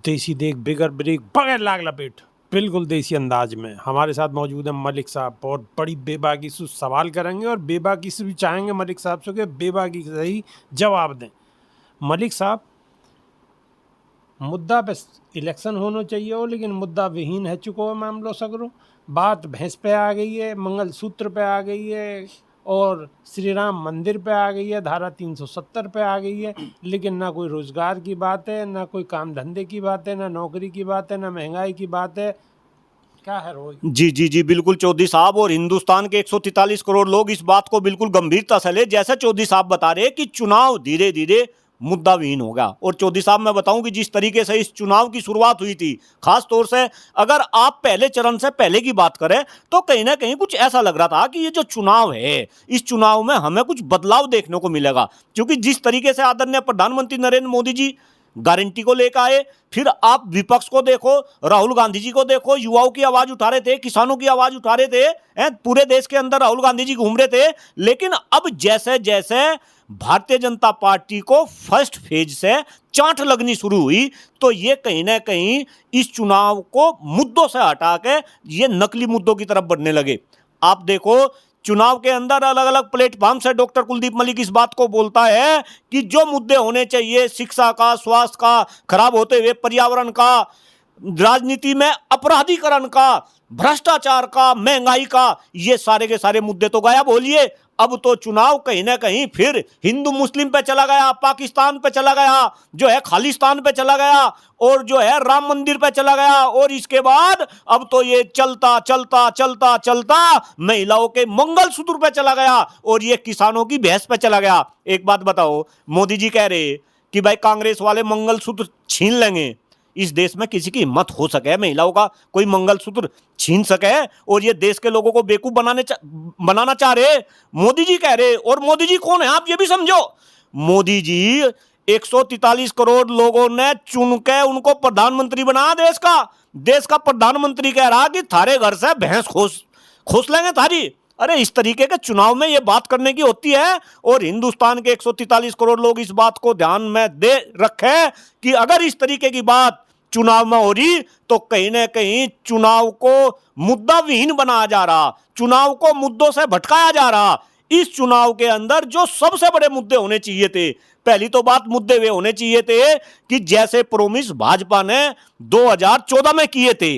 देसी देख बिगर ब्रेक बगैर लाग लपेट, बिल्कुल देसी अंदाज में हमारे साथ मौजूद है मलिक साहब। बहुत बड़ी बेबाकी से सवाल करेंगे और बेबाकी से भी चाहेंगे मलिक साहब से कि बेबाकी से ही जवाब दें। मलिक साहब, मुद्दा पे इलेक्शन होना चाहिए हो, लेकिन मुद्दा विहीन है चुको है मामलो सगरो। बात भैंस पे आ गई है, मंगलसूत्र पे आ गई है और श्री राम मंदिर पे आ गई है, धारा 370 पे आ गई है। लेकिन ना कोई रोजगार की बात है, ना कोई काम धंधे की बात है, ना नौकरी की बात है, ना महंगाई की बात है। क्या है रोज? जी जी जी बिल्कुल चौधरी साहब, और हिंदुस्तान के 143 करोड़ लोग इस बात को बिल्कुल गंभीरता से ले। जैसे चौधरी साहब बता रहे कि चुनाव धीरे धीरे मुद्दाविहीन होगा। और चौधरी साहब मैं बताऊं कि जिस तरीके से इस चुनाव की शुरुआत हुई थी, खास तौर से अगर आप पहले चरण से पहले की बात करें, तो कहीं ना कहीं कुछ ऐसा लग रहा था कि ये जो चुनाव है, इस चुनाव में हमें कुछ बदलाव देखने को मिलेगा। क्योंकि जिस तरीके से आदरणीय प्रधानमंत्री नरेंद्र मोदी जी गारंटी को लेकर आए, फिर आप विपक्ष को देखो, राहुल गांधी जी को देखो, युवाओं की आवाज उठा रहे थे, किसानों की आवाज उठा रहे थे, पूरे देश के अंदर राहुल गांधी जी घूम रहे थे। लेकिन अब जैसे जैसे भारतीय जनता पार्टी को फर्स्ट फेज से चांट लगनी शुरू हुई, तो ये कहीं ना कहीं इस चुनाव को मुद्दों से हटा के ये नकली मुद्दों की तरफ बढ़ने लगे। आप देखो, चुनाव के अंदर अलग अलग प्लेटफॉर्म से डॉक्टर कुलदीप मलिक इस बात को बोलता है कि जो मुद्दे होने चाहिए, शिक्षा का, स्वास्थ्य का, खराब होते हुए पर्यावरण का, राजनीति में अपराधीकरण का, भ्रष्टाचार का, महंगाई का, ये सारे के सारे मुद्दे तो गायब हो लिए। अब तो चुनाव कहीं ना कहीं फिर हिंदू मुस्लिम पे चला गया, पाकिस्तान पे चला गया, जो है खालिस्तान पे चला गया, और जो है राम मंदिर पे चला गया। और इसके बाद अब तो ये चलता चलता चलता चलता महिलाओं के मंगलसूत्र पे चला गया, और ये किसानों की बहस पे चला गया। एक बात बताओ, मोदी जी कह रहे कि भाई कांग्रेस वाले मंगलसूत्र छीन लेंगे। इस देश में किसी की हिम्मत हो सके महिलाओं का कोई मंगलसूत्र छीन सके, और ये देश के लोगों को बेवकूफ बनाना चाह रहे मोदी जी कह रहे। और मोदी जी कौन है, आप ये भी समझो। मोदी जी 143 करोड़ लोगों ने चुन के उनको प्रधानमंत्री बना देश का प्रधानमंत्री कह रहा कि थारे घर से भैंस खोस लेंगे थारी। अरे इस तरीके के चुनाव में ये बात करने की होती है। और हिंदुस्तान के 143 करोड़ लोग इस बात को ध्यान में दे रखे कि अगर इस तरीके की बात चुनाव में हो रही, तो कहीं ना कहीं चुनाव को मुद्दा विहीन बनाया जा रहा, चुनाव को मुद्दों से भटकाया जा रहा। इस चुनाव के अंदर जो सबसे बड़े मुद्दे होने चाहिए थे, पहली तो बात मुद्दे वे होने चाहिए थे कि जैसे प्रोमिस भाजपा ने 2014 में किए थे,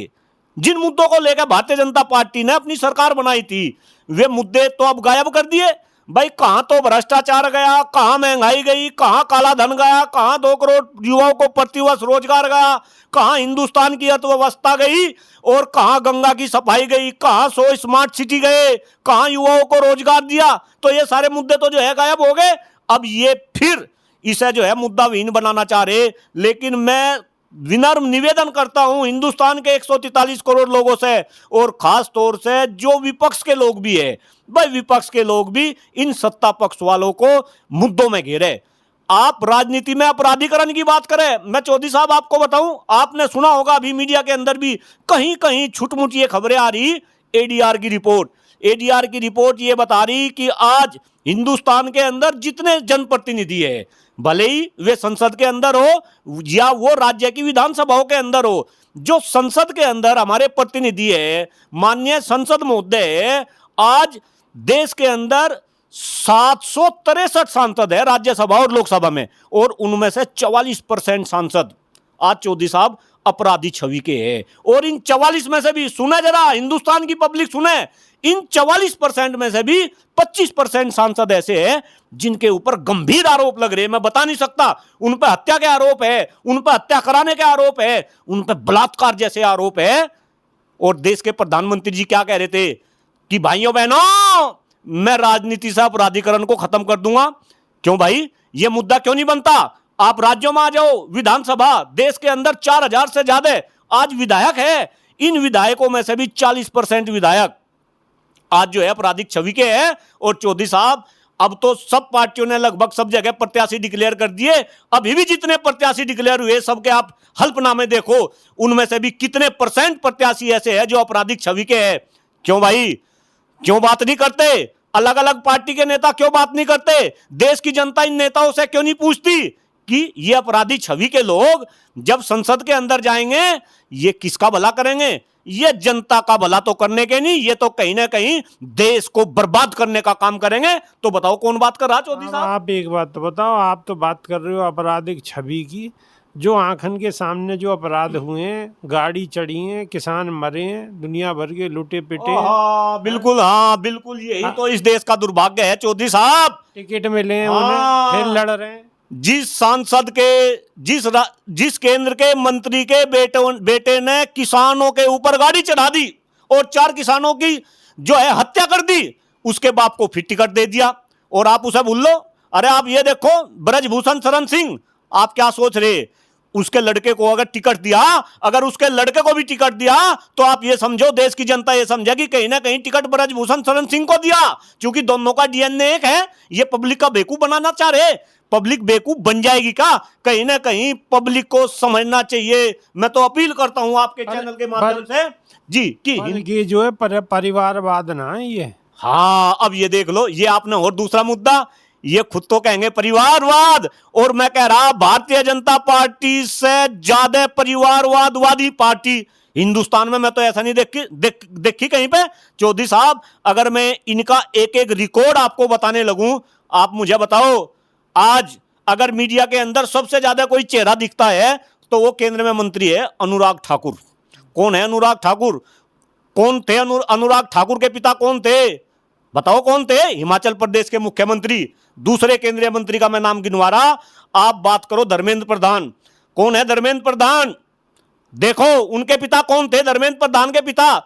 जिन मुद्दों को लेकर भारतीय जनता पार्टी ने अपनी सरकार बनाई थी, वे मुद्दे तो अब गायब कर दिए। भाई कहां तो भ्रष्टाचार गया, कहां महंगाई गई, कहां काला धन गया, कहां 2 करोड़ युवाओं को प्रतिवर्ष रोजगार गया, कहां हिंदुस्तान की अर्थव्यवस्था गई, और कहां गंगा की सफाई गई, कहां 100 स्मार्ट सिटी गए, कहां युवाओं को रोजगार दिया। तो ये सारे मुद्दे तो जो है गायब हो गए। अब ये फिर इसे जो है मुद्दा विहीन बनाना चाह रहे। लेकिन मैं विनम्र निवेदन करता हूं हिंदुस्तान के 143 करोड़ लोगों से, और खास तौर से जो विपक्ष के लोग भी है, भाई विपक्ष के लोग भी इन सत्ता पक्ष वालों को मुद्दों में घेरे। आप राजनीति में अपराधीकरण की बात करें, मैं चौधरी साहब आपको बताऊं, आपने सुना होगा अभी मीडिया के अंदर भी कहीं कहीं छुटमुट ये खबरें आ रही। एडीआर की रिपोर्ट ये बता रही कि आज हिंदुस्तान के अंदर जितने जनप्रतिनिधि है, भले ही वे संसद के अंदर हो या वो राज्य की विधानसभाओं के अंदर हो, जो संसद के अंदर हमारे प्रतिनिधि है, माननीय संसद महोदय, आज देश के अंदर 763 सांसद है राज्यसभा और लोकसभा में, और उनमें से 44% सांसद आज चौधरी साहब अपराधी छवि के हैं। और इन 44 में से भी सुने, जरा हिंदुस्तान की पब्लिक सुने, इन 44% में से भी 25% सांसद ऐसे हैं जिनके ऊपर गंभीर आरोप लग रहे हैं। मैं बता नहीं सकता, उन पर हत्या के आरोप है, उन पर हत्या कराने के आरोप है, उन पर बलात्कार जैसे आरोप है। और देश के प्रधानमंत्री जी क्या कह रहे थे कि भाइयों बहनों, मैं राजनीति से अपराधीकरण को खत्म कर दूंगा। क्यों भाई, यह मुद्दा क्यों नहीं बनता? आप राज्यों में आ जाओ, विधानसभा, देश के अंदर 4000 से ज्यादा आज विधायक है। इन विधायकों में से भी 40% विधायक आज जो है आपराधिक छवि के हैं। और चौधरी साहब, अब तो सब पार्टियों ने लगभग सब जगह प्रत्याशी डिक्लेयर कर दिए। अभी भी जितने प्रत्याशी डिक्लेयर हुए सबके आप हल्फनामे देखो, उनमें से भी कितने % प्रत्याशी ऐसे हैं जो आपराधिक छवि के हैं। क्यों भाई, क्यों बात नहीं करते? अलग अलग पार्टी के नेता क्यों बात नहीं करते? देश की जनता इन नेताओं से क्यों नहीं पूछती कि ये अपराधी छवि के लोग जब संसद के अंदर जाएंगे, ये किसका भला करेंगे? ये जनता का भला तो करने के नहीं, ये तो कहीं ना कहीं देश को बर्बाद करने का काम करेंगे। तो बताओ कौन बात कर रहा चौधरी अब साहब? आप एक बात तो बताओ, आप तो बात कर रहे हो आपराधिक छवि की। जो आंखन के सामने जो अपराध हुए हैं, गाड़ी चढ़ी है, किसान मरे हैं, दुनिया भर के लुटे पिटे हैं, हाँ बिल्कुल, हाँ बिल्कुल, यही तो इस देश का दुर्भाग्य है चौधरी साहब। टिकट मिले हैं हाँ। उन्हें, फिर लड़ रहे हैं। जिस सांसद के जिस केंद्र के मंत्री के बेटे ने किसानों के ऊपर गाड़ी चढ़ा दी और 4 किसानों की जो है हत्या कर दी, उसके बाप को फिर टिकट दे दिया और आप उसे भूल लो। अरे आप ये देखो, ब्रजभूषण शरण सिंह, आप क्या सोच रहे? उसके लड़के को अगर टिकट दिया, अगर उसके लड़के को भी टिकट दिया, तो आप ये समझो, देश की जनता ये समझेगी कहीं ना कहीं टिकट ब्रजभूषण शरण सिंह को दिया, क्योंकि दोनों का डीएनए एक है। ये पब्लिक का बेवकूफ बनाना चाह रहे। पब्लिक बेवकूफ बन जाएगी का? कहीं ना कहीं पब्लिक को समझना चाहिए। मैं तो अपील करता हूं आपके चैनल के माध्यम से जी कि ये जो है परिवारवाद ना है ये। हाँ, अब ये देख लो, ये आपने और दूसरा मुद्दा, ये खुद तो कहेंगे परिवारवाद, और मैं कह रहा भारतीय जनता पार्टी से ज्यादा परिवारवादवादी पार्टी हिंदुस्तान में मैं तो ऐसा नहीं देखी कहीं पे। चौधरी साहब, अगर मैं इनका एक एक रिकॉर्ड आपको बताने लगूं, आप मुझे बताओ, आज अगर मीडिया के अंदर सबसे ज्यादा कोई चेहरा दिखता है तो वो केंद्र में मंत्री है अनुराग ठाकुर। कौन है अनुराग ठाकुर? कौन थे अनुराग ठाकुर के पिता कौन थे? बताओ कौन थे? हिमाचल प्रदेश के मुख्यमंत्री। दूसरे केंद्रीय मंत्री का मैं नाम गिनवा रहा, आप बात करो धर्मेंद्र प्रधान। कौन है धर्मेंद्र प्रधान? देखो उनके पिता कौन थे, धर्मेंद्र प्रधान के पिता।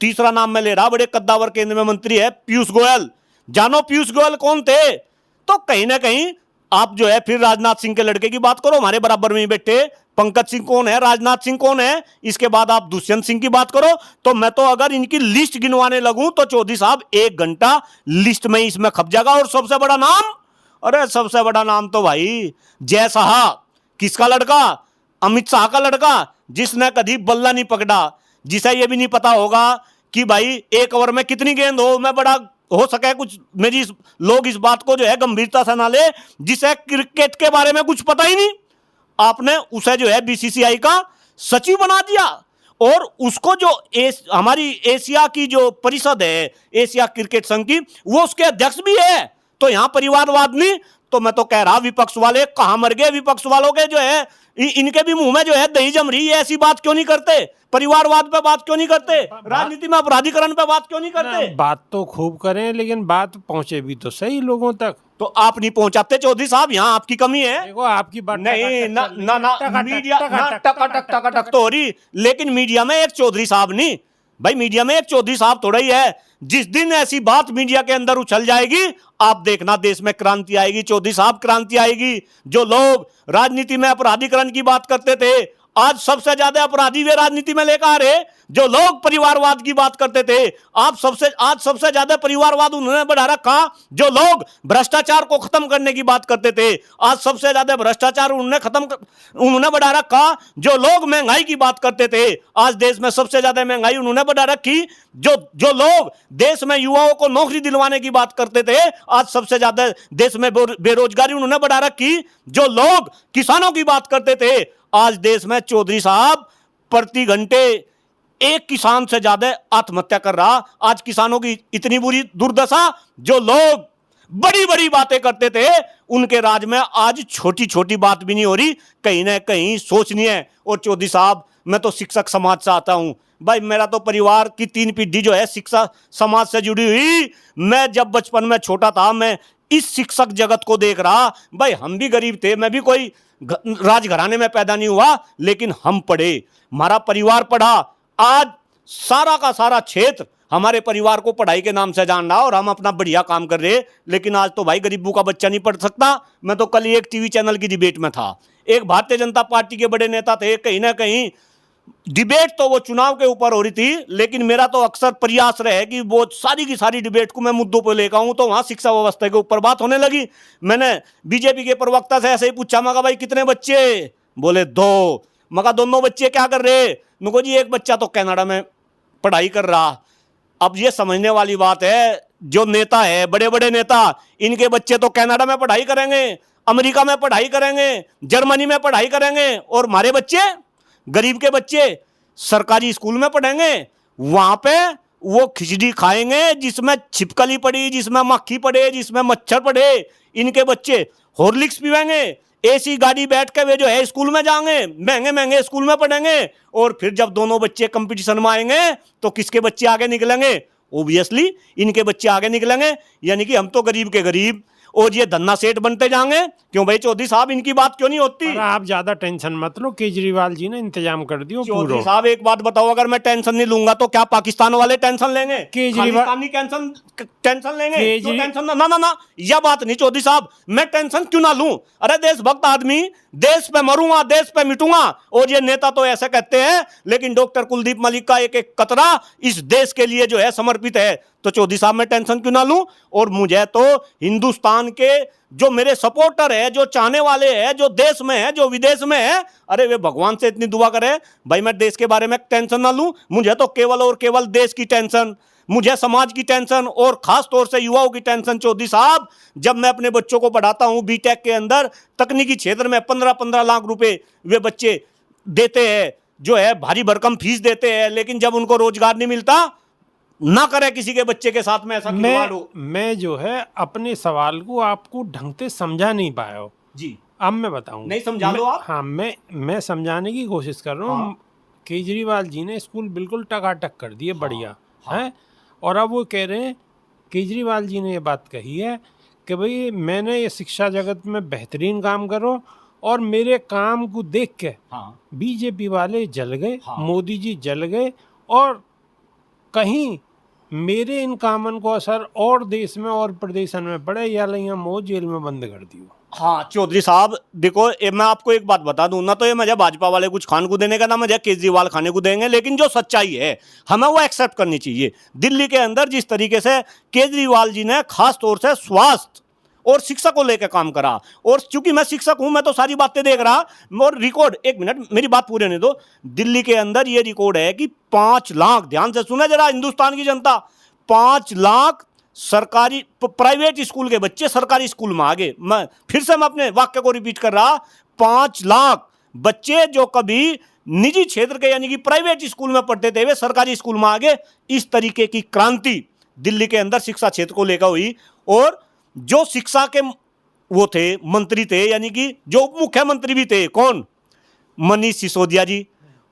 तीसरा नाम मैं ले रहा, बड़े कद्दावर केंद्र में मंत्री है पीयूष गोयल। जानो पीयूष गोयल कौन थे? तो कहीं ना कहीं आप जो है फिर राजनाथ सिंह के लड़के की बात करो, हमारे बराबर में ही बैठे। पंकज सिंह कौन है? राजनाथ सिंह कौन है? इसके बाद आप दुष्यंत सिंह की बात करो। तो मैं तो अगर इनकी लिस्ट गिनवाने लगूं तो चौधरी साहब 1 घंटा लिस्ट में इसमें खप जाएगा। और सबसे बड़ा नाम, अरे सबसे बड़ा नाम तो भाई जय शाह। किसका लड़का? अमित शाह का लड़का, जिसने कभी बल्ला नहीं पकड़ा, जिसे यह भी नहीं पता होगा कि भाई 1 ओवर में कितनी गेंद हो। मैं बड़ा हो सके कुछ मेरी लोग इस बात को जो है गंभीरता से ना ले, जिसे क्रिकेट के बारे में कुछ पता ही नहीं, आपने उसे जो है बीसीसीआई का सचिव बना दिया। और उसको जो हमारी एशिया की जो परिषद है, एशिया क्रिकेट संघ की, वो उसके अध्यक्ष भी है। तो यहां परिवारवाद नहीं। तो मैं तो कह रहा, विपक्ष वाले कहां मर गए? विपक्ष वालों के जो है इनके भी मुंह में जो है दही जम रही है। ऐसी बात क्यों नहीं करते? परिवारवाद पे बात क्यों नहीं करते? राजनीति में अपराधीकरण पे बात क्यों नहीं करते? बात तो खूब करें, लेकिन बात पहुंचे भी तो सही लोगों तक। तो आप नहीं पहुंचाते चौधरी साहब, यहाँ आपकी कमी है। देखो आपकी बात नहीं ना ना ना मीडिया टक तो हो रही, लेकिन मीडिया में एक चौधरी साहब नहीं भाई, मीडिया में एक चौधरी साहब थोड़ा ही है। जिस दिन ऐसी बात मीडिया के अंदर उछल जाएगी, आप देखना देश में क्रांति आएगी चौधरी साहब, क्रांति आएगी। जो लोग राजनीति में अपराधीकरण की बात करते थे, आज सबसे ज्यादा अपराधी वे राजनीति में लेकर आ रहे। जो लोग परिवारवाद की बात करते थे, आज सबसे ज्यादा परिवारवाद उन्होंने बढ़ा रखा। जो लोग भ्रष्टाचार को खत्म करने की बात करते थे, आज सबसे ज्यादा भ्रष्टाचार उन्होंने बढ़ा रखा। जो लोग महंगाई की बात करते थे, आज देश में सबसे ज्यादा महंगाई उन्होंने बढ़ा रखी। जो लोग देश में युवाओं को नौकरी दिलवाने की बात करते थे, आज सबसे ज्यादा देश में बेरोजगारी उन्होंने बढ़ा रखी। जो लोग किसानों की बात करते थे, आज देश में चौधरी साहब प्रति घंटे 1 किसान से ज्यादा आत्महत्या कर रहा। आज किसानों की इतनी बुरी दुर्दशा, जो लोग बड़ी बड़ी बातें करते थे, उनके राज में आज छोटी छोटी बात भी नहीं हो रही। कहीं ना कहीं सोचनी है। और चौधरी साहब, मैं तो शिक्षक समाज से आता हूं भाई, मेरा तो परिवार की 3 पीढ़ी जो है शिक्षा समाज से जुड़ी हुई। मैं जब बचपन में छोटा था, मैं इस शिक्षक जगत को देख रहा। भाई हम भी गरीब थे, मैं भी कोई राजघराने में पैदा नहीं हुआ, लेकिन हम पढ़े, हमारा परिवार पढ़ा। आज सारा का सारा क्षेत्र हमारे परिवार को पढ़ाई के नाम से जान रहा, और हम अपना बढ़िया काम कर रहे। लेकिन आज तो भाई गरीबों का बच्चा नहीं पढ़ सकता। मैं तो कल एक टीवी चैनल की डिबेट में था, एक भारतीय जनता पार्टी के बड़े नेता थे। कहीं ना कहीं डिबेट तो वो चुनाव के ऊपर हो रही थी, लेकिन मेरा तो अक्सर प्रयास रहे कि वो सारी की सारी डिबेट को मैं मुद्दों पर लेकर आऊं। तो वहां शिक्षा व्यवस्था के ऊपर बात होने लगी। मैंने बीजेपी के प्रवक्ता से ऐसे ही पूछा, मगा भाई कितने बच्चे? बोले 2। मगा दोनों बच्चे क्या कर रहे? मुझको जी एक बच्चा तो कनाडा में पढ़ाई कर रहा। अब ये समझने वाली बात है, जो नेता है, बड़े बड़े नेता, इनके बच्चे तो कनाडा में पढ़ाई करेंगे, अमेरिका में पढ़ाई करेंगे, जर्मनी में पढ़ाई करेंगे, और हमारे बच्चे, गरीब के बच्चे सरकारी स्कूल में पढ़ेंगे। वहां पे वो खिचड़ी खाएंगे जिसमें छिपकली पड़ी, जिसमें मक्खी पड़े, जिसमें मच्छर पड़े। इनके बच्चे हॉर्लिक्स पीवेंगे, एसी गाड़ी बैठ के वे जो है स्कूल में जाएंगे, महंगे महंगे स्कूल में पढ़ेंगे, और फिर जब दोनों बच्चे कंपटीशन में आएंगे तो किसके बच्चे आगे निकलेंगे? ओबियसली इनके बच्चे आगे निकलेंगे। यानी कि हम तो गरीब के गरीब और ये धन्ना सेठ बनते जाएंगे। क्यों भाई चौधरी साहब, इनकी बात क्यों नहीं होती? पर आप ज्यादा टेंशन मत लो, केजरीवाल जी ने इंतजाम कर दियो चौधरी पूरा। साहब एक बात बताओ, अगर मैं टेंशन नहीं लूंगा तो क्या पाकिस्तान वाले टेंशन लेंगे? केजरीवाल खालिस्तानी टेंशन लेंगे? क्यों केजरी- टेंशन? ना ना ना, यह बात नहीं चौधरी साहब, मैं टेंशन क्यों ना लूं? अरे देशभक्त आदमी, देश पे मरूंगा, देश पे मिटूंगा। और ये नेता तो ऐसे कहते हैं, लेकिन डॉक्टर कुलदीप मलिक का एक एक कतरा इस देश के लिए जो है समर्पित है। तो चौधरी साहब मैं टेंशन क्यों ना लूं? और मुझे तो हिंदुस्तान के जो मेरे सपोर्टर है, जो चाहने वाले हैं, जो देश में है, जो विदेश में है, अरे वे भगवान से इतनी दुआ करे भाई मैं देश के बारे में टेंशन ना लूं। मुझे तो केवल और केवल देश की टेंशन, मुझे समाज की टेंशन, और खास तौर से युवाओं की टेंशन। चौधरी साहब, जब मैं अपने बच्चों को पढ़ाता हूं बीटेक के अंदर, तकनीकी क्षेत्र में 15-15 लाख रुपए वे बच्चे देते हैं, जो है भारी भरकम फीस देते हैं, लेकिन जब उनको रोजगार नहीं मिलता, ना करे किसी के बच्चे के साथ में ऐसा खिलवाड़ हो। मैं जो है अपने सवाल को आपको ढंग से समझा नहीं पाया हो जी, अब मैं बताऊं। नहीं समझा लो आप। हाँ, मैं समझाने की कोशिश कर रहा हूँ। हाँ। केजरीवाल जी ने स्कूल बिल्कुल टकाटक कर दिए, बढ़िया हाँ। है। और अब वो कह रहे हैं, केजरीवाल जी ने ये बात कही है कि भाई मैंने ये शिक्षा जगत में बेहतरीन काम करो, और मेरे काम को देख के हाँ, बीजेपी वाले जल गए, हाँ। मोदी जी जल गए, और कहीं मेरे इन कामन को असर और देश में और प्रदेशन में पड़े, या लिया मो जेल में बंद कर दियो। हाँ चौधरी साहब देखो, मैं आपको एक बात बता दूं ना, तो ये मुझे भाजपा वाले कुछ खान को देने का, ना मुझे केजरीवाल खाने को देंगे, लेकिन जो सच्चाई है हमें वो एक्सेप्ट करनी चाहिए। दिल्ली के अंदर जिस तरीके से केजरीवाल जी ने खास तौर से स्वास्थ्य और शिक्षा को लेकर काम करा, और चूंकि मैं शिक्षक हूं, मैं तो सारी बातें देख रहा, और रिकॉर्ड, एक मिनट मेरी बात पूरी होने दो। दिल्ली के अंदर ये रिकॉर्ड है कि 5 लाख, ध्यान से सुने जरा हिंदुस्तान की जनता, 5 लाख सरकारी प्राइवेट स्कूल के बच्चे सरकारी स्कूल में आ गए। मैं फिर से मैं अपने वाक्य को रिपीट कर रहा, 5 लाख बच्चे जो कभी निजी क्षेत्र के यानी कि प्राइवेट स्कूल में पढ़ते थे, वे सरकारी स्कूल में आ गए। इस तरीके की क्रांति दिल्ली के अंदर शिक्षा क्षेत्र को लेकर हुई। और जो शिक्षा के वो थे, मंत्री थे, यानी कि जो उप मुख्यमंत्री भी थे, कौन? मनीष सिसोदिया जी,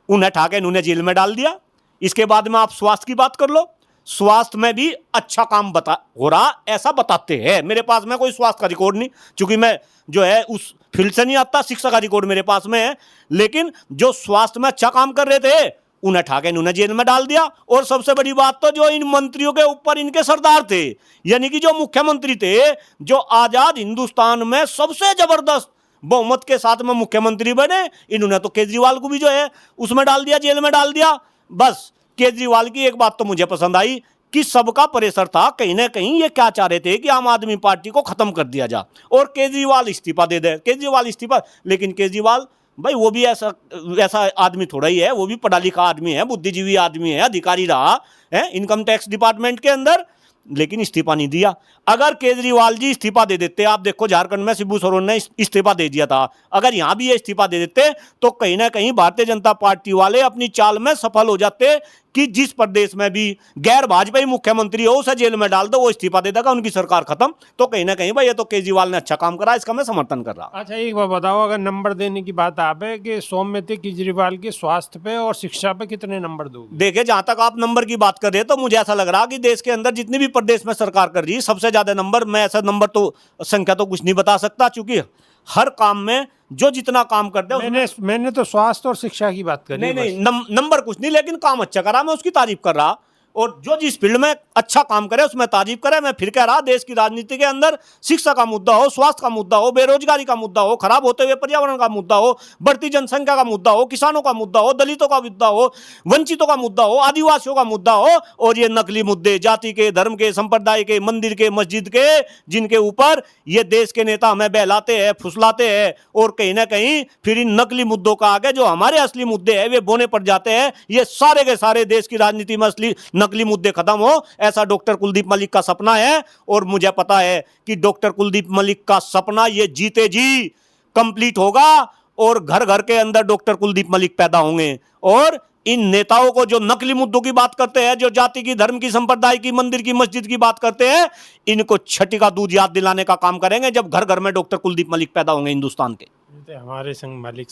उन्हें ठाके उन्होंने जेल में डाल दिया। इसके बाद में आप स्वास्थ्य की बात कर लो, स्वास्थ्य में भी अच्छा काम हो रहा ऐसा बताते हैं। मेरे पास में कोई स्वास्थ्य का रिकॉर्ड नहीं, क्योंकि मैं जो है उस फील्ड से नहीं आता, शिक्षा का रिकॉर्ड मेरे पास में है। लेकिन जो स्वास्थ्य में अच्छा काम कर रहे थे, उन्हें ठाके इन्होंने जेल में डाल दिया। और सबसे बड़ी बात तो जो इन मंत्रियों के ऊपर इनके सरदार थे, यानी कि जो मुख्यमंत्री थे, जो आजाद हिंदुस्तान में सबसे जबरदस्त बहुमत के साथ में मुख्यमंत्री बने, इन्होंने तो केजरीवाल को भी जो है उसमें डाल दिया, जेल में डाल दिया। बस केजरीवाल की एक बात तो मुझे पसंद आई कि सबका प्रेशर था, कहीं ना कहीं ये क्या चाह रहे थे कि आम आदमी पार्टी को खत्म कर दिया जा और केजरीवाल इस्तीफा दे दे, केजरीवाल इस्तीफा। लेकिन केजरीवाल भाई वो भी ऐसा आदमी थोड़ा ही है, वो भी पढ़ा लिखा आदमी है, बुद्धिजीवी आदमी है, अधिकारी रहा है इनकम टैक्स डिपार्टमेंट के अंदर, लेकिन इस्तीफा नहीं दिया। अगर केजरीवाल जी इस्तीफा दे देते, आप देखो झारखंड में शिबू सोरेन ने इस्तीफा दे दिया था, अगर यहां भी ये इस्तीफा दे देते तो कहीं ना कहीं भारतीय जनता पार्टी वाले अपनी चाल में सफल हो जाते कि जिस प्रदेश में भी गैर भाजपाई मुख्यमंत्री हो उसे जेल में डाल दो, वो इस्तीफा दे देगा, उनकी सरकार खत्म। तो कहीं ना कहीं भाई ये तो केजरीवाल ने अच्छा काम करा, इसका मैं समर्थन कर रहा। अच्छा एक बात बताओ, अगर नंबर देने की बात आप है कि सौम्यते केजरीवाल के स्वास्थ्य पे और शिक्षा पे कितने नंबर दोगे? देखिए जहां तक आप नंबर की बात कर रहे हैं तो मुझे ऐसा लग रहा कि देश के अंदर जितनी भी प्रदेश में सरकार कर रही है, सबसे ज्यादा नंबर, मैं ऐसा नंबर तो संख्या तो कुछ नहीं बता सकता, क्योंकि हर काम में जो जितना काम करते हैं मैंने तो स्वास्थ्य और शिक्षा की बात करी। नहीं नंबर कुछ नहीं, लेकिन काम अच्छा करा, मैं उसकी तारीफ कर रहा। और जो जिस फील्ड में अच्छा काम करे उसमें तारीफ करे। मैं फिर कह रहा, देश की राजनीति के अंदर शिक्षा का मुद्दा हो, स्वास्थ्य का मुद्दा हो, बेरोजगारी का मुद्दा हो, खराब होते हुए पर्यावरण का मुद्दा हो, बढ़ती जनसंख्या का मुद्दा हो, किसानों का मुद्दा हो, दलितों का मुद्दा हो, वंचितों का मुद्दा हो, आदिवासियों का मुद्दा हो, और ये नकली मुद्दे जाति के, धर्म के, संप्रदाय के, मंदिर के, मस्जिद के, जिनके ऊपर ये देश के नेता हमें बहलाते हैं, फुसलाते हैं, और कहीं ना कहीं फिर इन नकली मुद्दों का आगे जो हमारे असली मुद्दे हैं वे बोने पड़ जाते हैं। ये सारे के सारे देश की राजनीति में असली नकली मुद्दे खत्म हो, ऐसा डॉक्टर कुलदीप मलिक का सपना है। और मुझे पता है कि डॉक्टर कुलदीप मलिक का सपना ये जीते जी कंप्लीट होगा और घर घर के अंदर डॉक्टर कुलदीप मलिक पैदा होंगे। और इन नेताओं को जो नकली मुद्दों की बात करते हैं, जो जाति की, धर्म की, संप्रदाय की, मंदिर की, मस्जिद की बात करते हैं, इनको छठी का दूध याद दिलाने का काम करेंगे जब घर घर में डॉक्टर कुलदीप मलिक पैदा होंगे हिंदुस्तान के। तो हमारे संग मलिक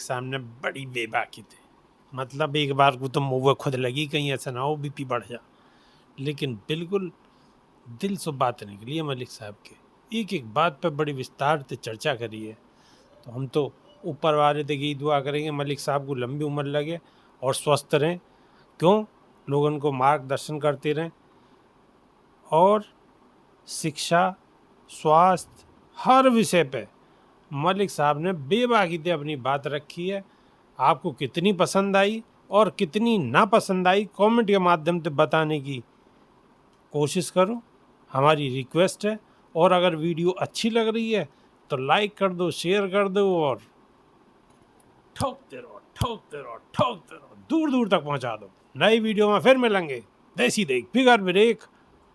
साहब ने बड़ी बेबाकी थे, मतलब एक बार को तो मुँह खुद लगी कहीं ऐसा ना हो बीपी बढ़ जा, लेकिन बिल्कुल दिल से बात निकली है मलिक साहब के, एक एक बात पे बड़ी विस्तार से चर्चा करी है। तो हम तो ऊपर वाले से यही दुआ करेंगे मलिक साहब को लंबी उम्र लगे और स्वस्थ रहें, क्यों लोगों को मार्गदर्शन करते रहें और शिक्षा, स्वास्थ्य, हर विषय पे मलिक साहब ने बेबाकी से अपनी बात रखी है। आपको कितनी पसंद आई और कितनी ना पसंद आई कमेंट के माध्यम से बताने की कोशिश करो, हमारी रिक्वेस्ट है। और अगर वीडियो अच्छी लग रही है तो लाइक कर दो, शेयर कर दो और ठोकते रहो, ठोकते रहो, ठोकते रहो, दूर दूर तक पहुंचा दो। नई वीडियो में फिर मिलेंगे, देसी देख, बिगर ब्रेक,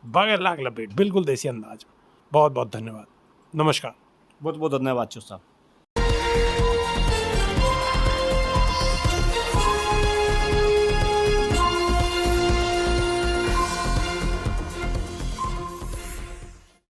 बगैर लाग लपेट, बिल्कुल देसी अंदाज में। बहुत बहुत धन्यवाद, नमस्कार। बहुत बहुत धन्यवाद चो साहब।